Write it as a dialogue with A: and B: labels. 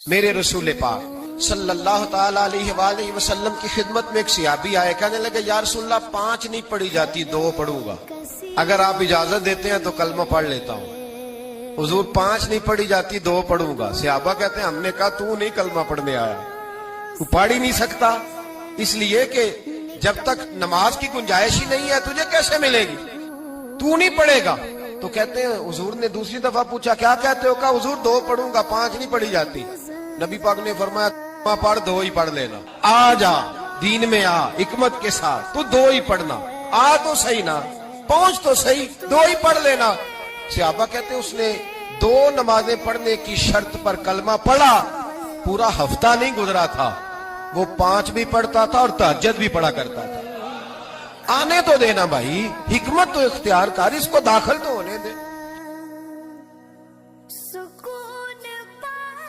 A: मेरे रसूल पाक सल्लल्लाहु ताला अलैहि वसल्लम की खिदमत में एक सियाबी आए, कहने लगे या रसूलल्लाह 5 नहीं पढ़ी जाती 2 पढ़ूंगा, अगर आप इजाजत देते हैं तो कलमा पढ़ लेता हूँ। हुजूर 5 नहीं पढ़ी जाती 2 पढ़ूंगा। सियाबा कहते हैं हमने कहा तू नहीं कलमा पढ़ने आया, तू पढ़ ही नहीं सकता, इसलिए कि जब तक नमाज की गुंजाइश ही नहीं है तुझे कैसे मिलेगी, तू नहीं पढ़ेगा। तो कहते हैं हुजूर ने दूसरी दफा पूछा क्या कहते हो, कहा हुजूर 2 पढ़ूंगा 5 नहीं पढ़ी जाती। नबी पाक ने फरमाया पढ़ 2 ही पढ़ लेना, आ जा दीन में आ हिकमत के साथ, तू 2 ही पढ़ना, आ तो सही ना पहुंच तो सही, 2 ही पढ़ लेना। सहाबा कहते हैं उसने 2 नमाजें पढ़ने की शर्त पर कलमा पढ़ा, पूरा हफ्ता नहीं गुजरा था वो 5 भी पढ़ता था और तहज्जुद भी पढ़ा करता था। आने तो देना भाई, हिकमत तो इख्तियार कर, इसको दाखिल तो होने दे।